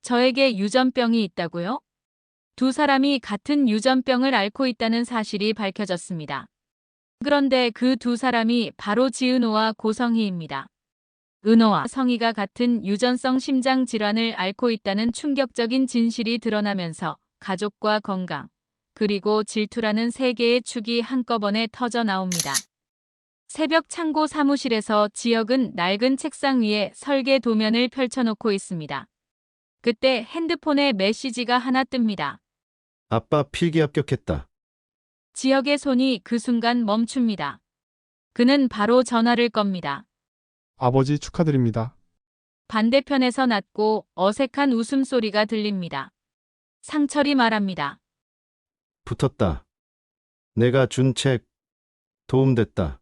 저에게 유전병이 있다고요? 두 사람이 같은 유전병을 앓고 있다는 사실이 밝혀졌습니다. 그런데 그 두 사람이 바로 지은호와 고성희입니다. 은호와 성희가 같은 유전성 심장 질환을 앓고 있다는 충격적인 진실이 드러나면서 가족과 건강, 그리고 질투라는 세 개의 축이 한꺼번에 터져 나옵니다. 새벽 창고 사무실에서 지혁은 낡은 책상 위에 설계 도면을 펼쳐놓고 있습니다. 그때 핸드폰에 메시지가 하나 뜹니다. 아빠 필기 합격했다. 지혁의 손이 그 순간 멈춥니다. 그는 바로 전화를 겁니다. 아버지 축하드립니다. 반대편에서 낮고 어색한 웃음소리가 들립니다. 상철이 말합니다. 붙었다. 내가 준 책 도움됐다.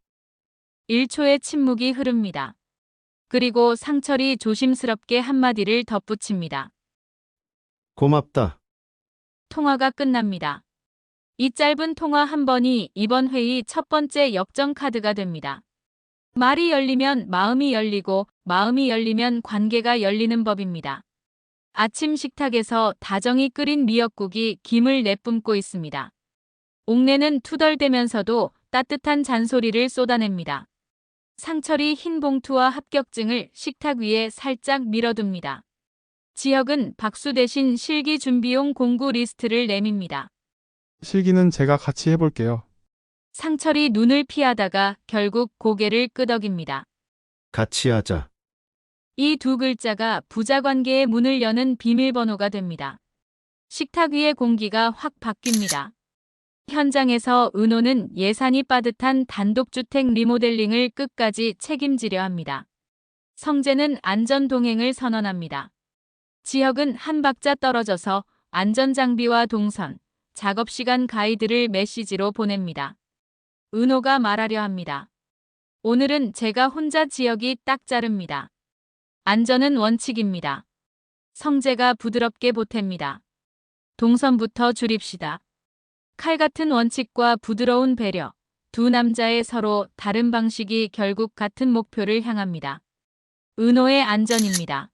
1초의 침묵이 흐릅니다. 그리고 상철이 조심스럽게 한마디를 덧붙입니다. 고맙다. 통화가 끝납니다. 이 짧은 통화 한 번이 이번 회의 첫 번째 역전 카드가 됩니다. 말이 열리면 마음이 열리고 마음이 열리면 관계가 열리는 법입니다. 아침 식탁에서 다정히 끓인 미역국이 김을 내뿜고 있습니다. 옥내는 투덜대면서도 따뜻한 잔소리를 쏟아냅니다. 상철이 흰 봉투와 합격증을 식탁 위에 살짝 밀어둡니다. 지혁은 박수 대신 실기 준비용 공구 리스트를 내밉니다. 실기는 제가 같이 해볼게요. 상철이 눈을 피하다가 결국 고개를 끄덕입니다. 같이 하자. 이 두 글자가 부자관계의 문을 여는 비밀번호가 됩니다. 식탁 위의 공기가 확 바뀝니다. 현장에서 은호는 예산이 빠듯한 단독주택 리모델링을 끝까지 책임지려 합니다. 성재는 안전동행을 선언합니다. 지혁은 한 박자 떨어져서 안전장비와 동선, 작업시간 가이드를 메시지로 보냅니다. 은호가 말하려 합니다. 오늘은 제가 혼자 지혁이 딱 자릅니다. 안전은 원칙입니다. 성재가 부드럽게 보탭니다. 동선부터 줄입시다. 칼 같은 원칙과 부드러운 배려, 두 남자의 서로 다른 방식이 결국 같은 목표를 향합니다. 은호의 안전입니다.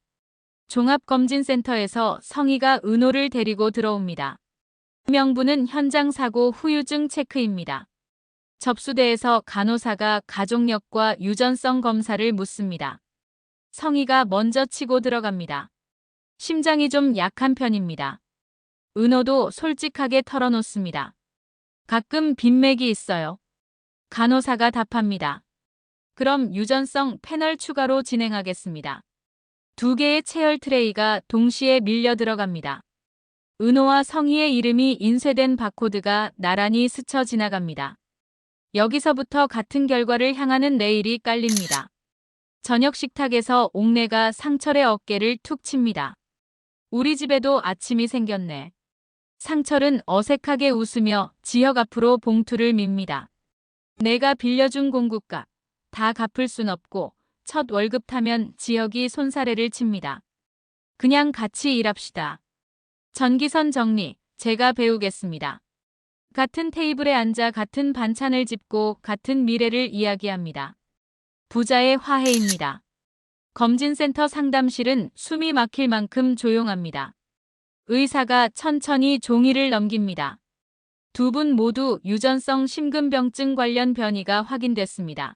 종합검진센터에서 성희가 은호를 데리고 들어옵니다. 명부는 현장 사고 후유증 체크입니다. 접수대에서 간호사가 가족력과 유전성 검사를 묻습니다. 성희가 먼저 치고 들어갑니다. 심장이 좀 약한 편입니다. 은호도 솔직하게 털어놓습니다. 가끔 빈맥이 있어요. 간호사가 답합니다. 그럼 유전성 패널 추가로 진행하겠습니다. 두 개의 체열 트레이가 동시에 밀려 들어갑니다. 은호와 성희의 이름이 인쇄된 바코드가 나란히 스쳐 지나갑니다. 여기서부터 같은 결과를 향하는 레일이 깔립니다. 저녁 식탁에서 옥내가 상철의 어깨를 툭 칩니다. 우리 집에도 아침이 생겼네. 상철은 어색하게 웃으며 지혁 앞으로 봉투를 밉니다. 내가 빌려준 공구값 다 갚을 순 없고 첫 월급 타면 지혁이 손사래를 칩니다. 그냥 같이 일합시다. 전기선 정리 제가 배우겠습니다. 같은 테이블에 앉아 같은 반찬을 짚고 같은 미래를 이야기합니다. 부자의 화해입니다. 검진센터 상담실은 숨이 막힐 만큼 조용합니다. 의사가 천천히 종이를 넘깁니다. 두 분 모두 유전성 심근병증 관련 변이가 확인됐습니다.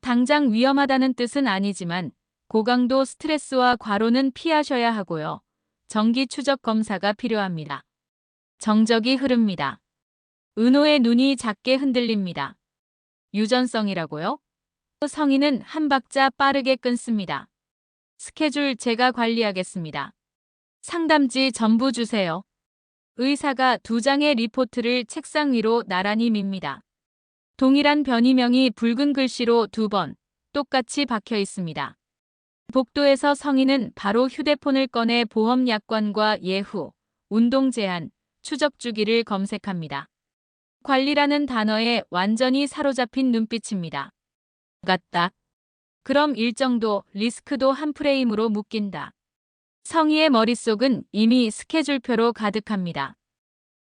당장 위험하다는 뜻은 아니지만 고강도 스트레스와 과로는 피하셔야 하고요. 정기 추적 검사가 필요합니다. 정적이 흐릅니다. 은호의 눈이 작게 흔들립니다. 유전성이라고요? 성희는 한 박자 빠르게 끊습니다. 스케줄 제가 관리하겠습니다. 상담지 전부 주세요. 의사가 두 장의 리포트를 책상 위로 나란히 밉니다. 동일한 변이명이 붉은 글씨로 두 번 똑같이 박혀 있습니다. 복도에서 성희는 바로 휴대폰을 꺼내 보험 약관과 예후, 운동 제한, 추적 주기를 검색합니다. 관리라는 단어에 완전히 사로잡힌 눈빛입니다. 같다. 그럼 일정도 리스크도 한 프레임으로 묶인다. 성희의 머릿속은 이미 스케줄표로 가득합니다.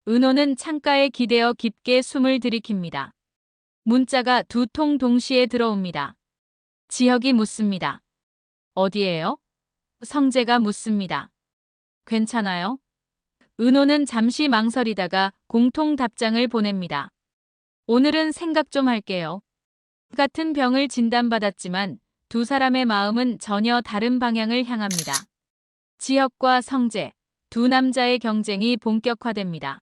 은호는 창가에 기대어 깊게 숨을 들이킵니다. 문자가 두 통 동시에 들어옵니다. 지혁이 묻습니다. 어디에요? 성재가 묻습니다. 괜찮아요? 은호는 잠시 망설이다가 공통 답장을 보냅니다. 오늘은 생각 좀 할게요. 같은 병을 진단받았지만 두 사람의 마음은 전혀 다른 방향을 향합니다. 지혁과 성재, 두 남자의 경쟁이 본격화됩니다.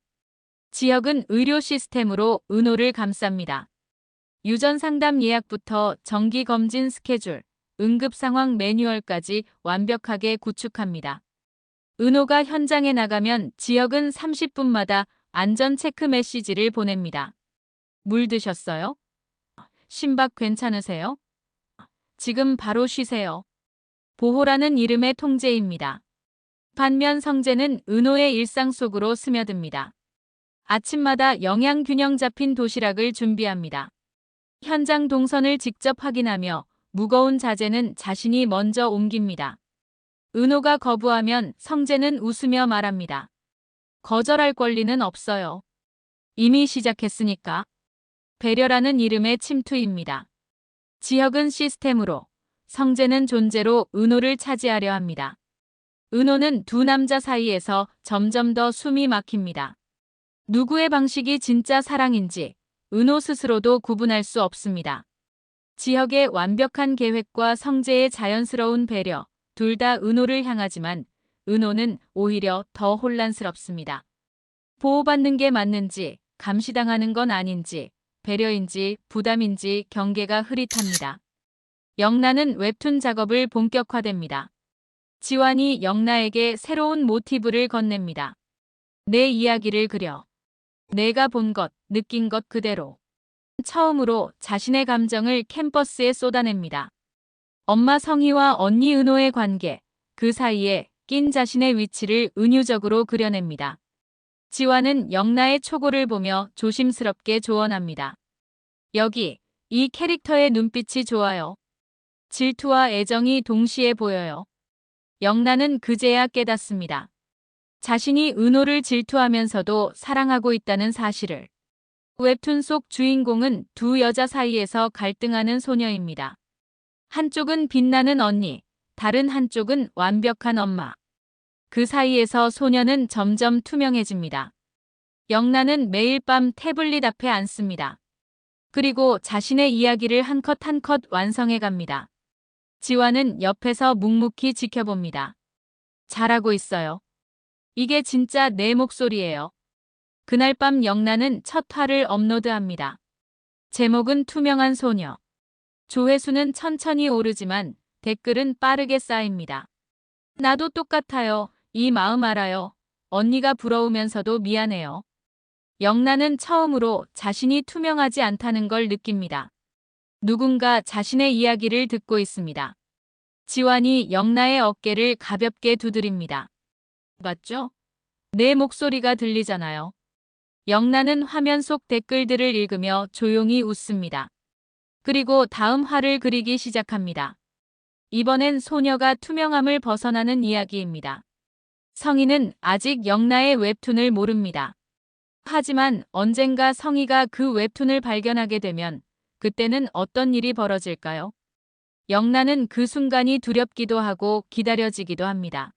지혁은 의료 시스템으로 은호를 감쌉니다. 유전 상담 예약부터 정기 검진 스케줄, 응급 상황 매뉴얼까지 완벽하게 구축합니다. 은호가 현장에 나가면 지혁은 30분마다 안전 체크 메시지를 보냅니다. 물 드셨어요? 심박 괜찮으세요? 지금 바로 쉬세요. 보호라는 이름의 통제입니다. 반면 성재는 은호의 일상 속으로 스며듭니다. 아침마다 영양 균형 잡힌 도시락을 준비합니다. 현장 동선을 직접 확인하며 무거운 자재는 자신이 먼저 옮깁니다. 은호가 거부하면 성재는 웃으며 말합니다. 거절할 권리는 없어요. 이미 시작했으니까. 배려라는 이름의 침투입니다. 지혁은 시스템으로, 성재는 존재로 은호를 차지하려 합니다. 은호는 두 남자 사이에서 점점 더 숨이 막힙니다. 누구의 방식이 진짜 사랑인지 은호 스스로도 구분할 수 없습니다. 지혁의 완벽한 계획과 성재의 자연스러운 배려, 둘 다 은호를 향하지만 은호는 오히려 더 혼란스럽습니다. 보호받는 게 맞는지, 감시당하는 건 아닌지, 배려인지 부담인지 경계가 흐릿합니다. 영나는 웹툰 작업을 본격화됩니다. 지환이 영나에게 새로운 모티브를 건넵니다. 내 이야기를 그려. 내가 본 것, 느낀 것 그대로. 처음으로 자신의 감정을 캔버스에 쏟아냅니다. 엄마 성희와 언니 은호의 관계, 그 사이에 낀 자신의 위치를 은유적으로 그려냅니다. 지환은 영나의 초고를 보며 조심스럽게 조언합니다. 여기, 이 캐릭터의 눈빛이 좋아요. 질투와 애정이 동시에 보여요. 영나는 그제야 깨닫습니다. 자신이 은호를 질투하면서도 사랑하고 있다는 사실을. 웹툰 속 주인공은 두 여자 사이에서 갈등하는 소녀입니다. 한쪽은 빛나는 언니, 다른 한쪽은 완벽한 엄마. 그 사이에서 소녀는 점점 투명해집니다. 영나는 매일 밤 태블릿 앞에 앉습니다. 그리고 자신의 이야기를 한 컷 한 컷 완성해 갑니다. 지환은 옆에서 묵묵히 지켜봅니다. 잘하고 있어요. 이게 진짜 내 목소리예요. 그날 밤 영나는 첫 화를 업로드합니다. 제목은 투명한 소녀. 조회수는 천천히 오르지만 댓글은 빠르게 쌓입니다. 나도 똑같아요. 이 마음 알아요. 언니가 부러우면서도 미안해요. 영나는 처음으로 자신이 투명하지 않다는 걸 느낍니다. 누군가 자신의 이야기를 듣고 있습니다. 지환이 영나의 어깨를 가볍게 두드립니다. 맞죠? 내 목소리가 들리잖아요. 영나는 화면 속 댓글들을 읽으며 조용히 웃습니다. 그리고 다음 화를 그리기 시작합니다. 이번엔 소녀가 투명함을 벗어나는 이야기입니다. 성희는 아직 영나의 웹툰을 모릅니다. 하지만 언젠가 성희가 그 웹툰을 발견하게 되면 그때는 어떤 일이 벌어질까요? 영나는 그 순간이 두렵기도 하고 기다려지기도 합니다.